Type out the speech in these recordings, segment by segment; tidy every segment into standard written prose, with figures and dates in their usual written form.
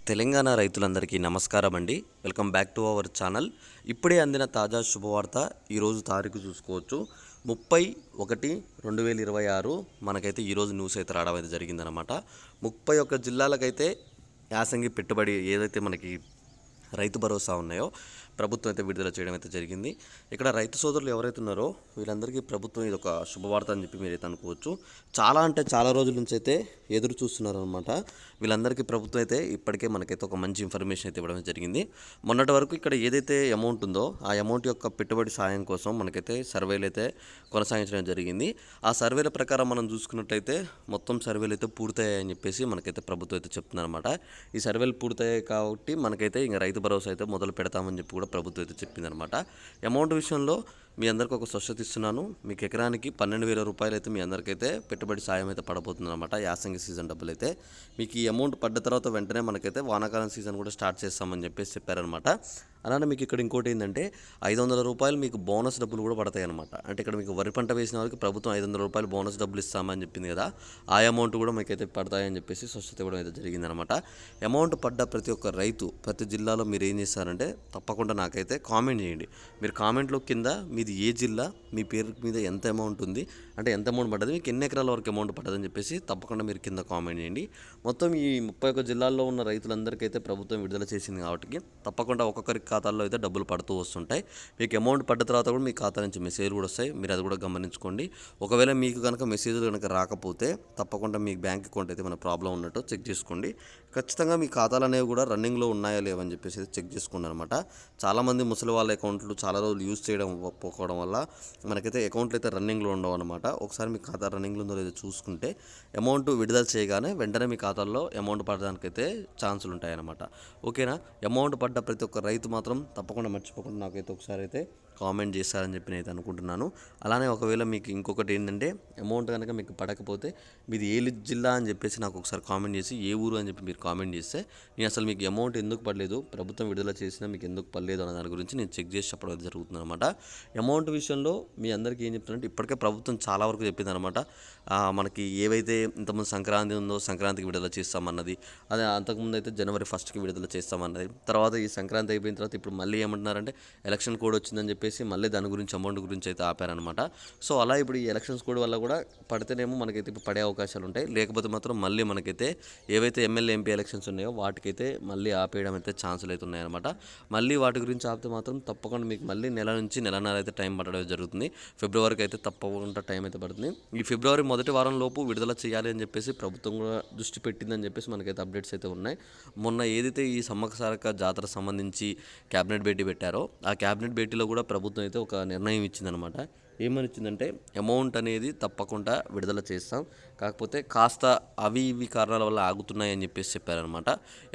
తెలంగాణ రైతులందరికీ నమస్కారం అండి. Welcome back to our channel. ఇప్పుడే అందిన తాజా శుభవార్త. ఈరోజు తారీఖు చూసుకోవచ్చు 30/1/2026. మనకైతే ఈరోజు న్యూస్ అయితే రావడం అయితే జరిగిందనమాట. 31 జిల్లాలకైతే యాసంగి పెట్టుబడి ఏదైతే మనకి రైతు భరోసా ఉన్నాయో ప్రభుత్వం అయితే విడుదల చేయడం అయితే జరిగింది. ఇక్కడ రైతు సోదరులు ఎవరైతే ఉన్నారో వీళ్ళందరికీ ప్రభుత్వం ఇది ఒక శుభవార్త అని చెప్పి మీరైతే అనుకోవచ్చు. చాలా అంటే చాలా రోజుల నుంచి అయితే ఎదురు చూస్తున్నారు అనమాట. వీళ్ళందరికీ ప్రభుత్వం అయితే ఇప్పటికే మనకైతే ఒక మంచి ఇన్ఫర్మేషన్ అయితే ఇవ్వడం జరిగింది. మొన్నటి వరకు ఇక్కడ ఏదైతే అమౌంట్ ఉందో ఆ అమౌంట్ యొక్క పెట్టుబడి సాయం కోసం మనకైతే సర్వేలు అయితే కొనసాగించడం జరిగింది. ఆ సర్వేల ప్రకారం మనం చూసుకున్నట్లయితే మొత్తం సర్వేలు అయితే పూర్తయ్యాయని చెప్పేసి మనకైతే ప్రభుత్వం అయితే చెప్తుందన్నమాట. ఈ సర్వేలు పూర్తయ్యాయి కాబట్టి మనకైతే ఇంకా రైతు భరోసా అయితే మొదలు పెడతామని చెప్పి కూడా ప్రభుత్వం అయితే చెప్పిందనమాట. అమౌంట్ విషయంలో మీ అందరికీ ఒక స్పష్టత ఇస్తున్నాను. మీకు ఎకరానికి 12,000 రూపాయలు అయితే మీ అందరికైతే పెట్టుబడి సాయం అయితే పడబోతుంది అనమాట. యాసంగి సీజన్ డబ్బులు అయితే మీకు ఈ అమౌంట్ పడ్డ తర్వాత వెంటనే మనకైతే వానాకాలం సీజన్ కూడా స్టార్ట్ చేస్తామని చెప్పేసి చెప్పారనమాట. అలానే మీకు ఇక్కడ ఇంకోటి ఏంటంటే 500 రూపాయలు మీకు బోనస్ డబ్బులు కూడా పడతాయి అనమాట. అంటే ఇక్కడ మీకు వరి పంట వేసిన వాళ్ళకి ప్రభుత్వం 500 రూపాయలు బోనస్ డబ్బులు ఇస్తామని చెప్పింది కదా, ఆ అమౌంట్ కూడా మీకైతే పడతాయని చెప్పేసి స్పష్టత ఇవ్వడం అయితే జరిగిందనమాట. అమౌంట్ పడ్డ ప్రతి ఒక్క రైతు ప్రతి జిల్లాలో మీరు ఏం చేస్తారంటే తప్పకుండా నాకైతే కామెంట్ చేయండి. మీరు కామెంట్లో కింద మీది ఏ జిల్లా, మీ పేరు మీద ఎంత అమౌంట్ ఉంది, అంటే ఎంత అమౌంట్ పడ్డది, మీకు ఎన్ని ఎకరాల వరకు అమౌంట్ పడ్డదని చెప్పేసి తప్పకుండా మీరు కింద కామెంట్ చేయండి. మొత్తం ఈ 31 జిల్లాల్లో ఉన్న రైతులందరికైతే ప్రభుత్వం విడుదల చేసింది కాబట్టి తప్పకుండా ఒక్కొక్కరి ఖాతాల్లో అయితే డబ్బులు పడుతూ వస్తుంటాయి. మీకు అమౌంట్ పడ్డ తర్వాత కూడా మీ ఖాతా నుంచి మెసేజ్లు కూడా వస్తాయి. మీరు అది కూడా గమనించుకోండి. ఒకవేళ మీకు కనుక మెసేజ్లు కనుక రాకపోతే తప్పకుండా మీ బ్యాంక్ అకౌంట్ అయితే మన ప్రాబ్లం ఉన్నట్టు చెక్ చేసుకోండి. ఖచ్చితంగా మీ ఖాతాలు అనేవి కూడా రన్నింగ్లో ఉన్నాయా లేవని చెప్పేసి చెక్ చేసుకోండి అనమాట. చాలామంది ముసలి వాళ్ళ అకౌంట్లు చాలా రోజులు యూజ్ చేయడం పోకపోవడం వల్ల మనకైతే అకౌంట్లు అయితే రన్నింగ్లో ఉండవు అనమాట. ఒకసారి మీ ఖాతా రన్నింగ్లో ఉందో లేదో చూసుకుంటే అమౌంట్ విడుదల చేయగానే వెంటనే మీ ఖాతాల్లో అమౌంట్ పడడానికైతే ఛాన్సులు ఉంటాయన్నమాట. ఓకేనా? అమౌంట్ పడ్డ ప్రతి ఒక్క రైతు మాత్రం తప్పకుండా మర్చిపోకుండా నాకైతే ఒకసారి అయితే కామెంట్ చేస్తారని చెప్పి నేను అనుకుంటున్నాను. అలానే ఒకవేళ మీకు ఇంకొకటి ఏంటంటే అమౌంట్ కనుక మీకు పడకపోతే మీది ఏ జిల్లా అని చెప్పేసి నాకు ఒకసారి కామెంట్ చేసి ఏ ఊరు అని చెప్పి మీరు కామెంట్ చేస్తే నేను అసలు మీకు అమౌంట్ ఎందుకు పడలేదు, ప్రభుత్వం విడుదల చేసినా మీకు ఎందుకు పడలేదు అన్న దాని గురించి నేను చెక్ చేసి చెప్పడం జరుగుతుంది అనమాట. అమౌంట్ విషయంలో మీ అందరికీ ఏం చెప్తానంటే ఇప్పటికే ప్రభుత్వం చాలా వరకు చెప్పింది అనమాట. మనకి ఏవైతే ఇంతకుముందు సంక్రాంతి ఉందో సంక్రాంతికి విడుదల చేస్తామన్నది, అదే అంతకుముందు అయితే January 1కి విడుదల చేస్తామన్నది. తర్వాత ఈ సంక్రాంతి అయిపోయిన తర్వాత ఇప్పుడు మళ్ళీ ఏమంటున్నారంటే ఎలక్షన్ కోడ్ వచ్చిందని చెప్పేసి మళ్ళీ దాని గురించి అమౌంట్ గురించి అయితే ఆపారనమాట. సో అలా ఇప్పుడు ఈ ఎలక్షన్స్ కోడ్ వల్ల కూడా పడితేనేమో మనకైతే ఇప్పుడు పడే అవకాశాలు ఉంటాయి. లేకపోతే మాత్రం మళ్ళీ మనకైతే ఏవైతే ఎమ్మెల్యే ఎంపీ ఎలక్షన్స్ ఉన్నాయో వాటికైతే మళ్ళీ ఆపేయడం అయితే ఛాన్సులు అయితే ఉన్నాయన్నమాట. మళ్ళీ వాటి గురించి ఆపితే మాత్రం తప్పకుండా మీకు మళ్ళీ నెల నుంచి నెలన్నర అయితే టైం పడడం జరుగుతుంది. ఫిబ్రవరికి అయితే తప్పకుండా టైం అయితే పడుతుంది. ఈ ఫిబ్రవరి మొదటి వారం లోపు విడుదల చేయాలి అని చెప్పేసి ప్రభుత్వం కూడా దృష్టి పెట్టిందని చెప్పేసి మనకైతే అప్డేట్స్ అయితే ఉన్నాయి. మొన్న ఏదైతే ఈ సమ్మక్క సారక్క జాతర సంబంధించి క్యాబినెట్ భేటీ పెట్టారో ఆ క్యాబినెట్ భేటీలో కూడా ప్రభుత్వం అయితే ఒక నిర్ణయం ఇచ్చిందనమాట. ఏమని ఇచ్చిందంటే అమౌంట్ అనేది తప్పకుండా విడుదల చేస్తాం, కాకపోతే కాస్త అవి ఇవి కారణాల వల్ల ఆగుతున్నాయని చెప్పేసి చెప్పారనమాట.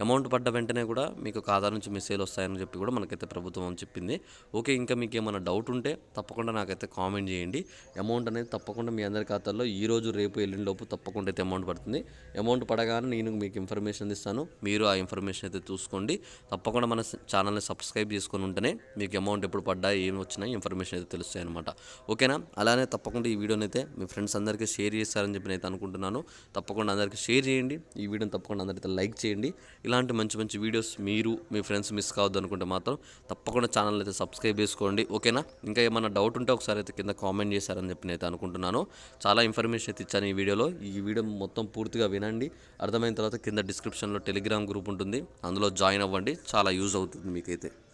అమౌంట్ పడ్డ వెంటనే కూడా మీకు ఖాతా నుంచి మెసేజ్ వస్తాయని చెప్పి కూడా మనకైతే ప్రభుత్వం చెప్పింది. ఓకే, ఇంకా మీకు ఏమైనా డౌట్ ఉంటే తప్పకుండా నాకైతే కామెంట్ చేయండి. అమౌంట్ అనేది తప్పకుండా మీ అందరి ఖాతాల్లో ఈరోజు రేపు ఎల్లుండిలోపు తప్పకుండా అయితే అమౌంట్ పడుతుంది. అమౌంట్ పడగానే నేను మీకు ఇన్ఫర్మేషన్ ఇస్తాను, మీరు ఆ ఇన్ఫర్మేషన్ అయితే చూసుకోండి. తప్పకుండా మన ఛానల్ని సబ్స్క్రైబ్ చేసుకొని ఉంటేనే మీకు అమౌంట్ ఎప్పుడు పడ్డా ఏం వచ్చినా ఇన్ఫర్మేషన్ అయితే తెలుస్తాయి అనమాట. ఓకేనా? అలానే తప్పకుండా ఈ వీడియోని అయితే మీ ఫ్రెండ్స్ అందరికీ షేర్ చేస్తారని చెప్పి నేను అనుకుంటున్నాను. తప్పకుండా అందరికీ షేర్ చేయండి. ఈ వీడియోని తప్పకుండా అందరికీ లైక్ చేయండి. ఇలాంటి మంచి మంచి వీడియోస్ మీరు మీ ఫ్రెండ్స్ మిస్ కావద్దు అనుకుంటే మాత్రం తప్పకుండా ఛానల్ అయితే సబ్స్క్రైబ్ చేసుకోండి. ఓకేనా? ఇంకా ఏమైనా డౌట్ ఉంటే ఒకసారి అయితే కింద కామెంట్ చేశారని చెప్పి నేను అనుకుంటున్నాను. చాలా ఇన్ఫర్మేషన్ అయితే ఇచ్చాను ఈ వీడియోలో. ఈ వీడియో మొత్తం పూర్తిగా వినండి. అర్థమైన తర్వాత కింద డిస్క్రిప్షన్లో టెలిగ్రామ్ గ్రూప్ ఉంటుంది, అందులో జాయిన్ అవ్వండి. చాలా యూజ్ అవుతుంది మీకైతే.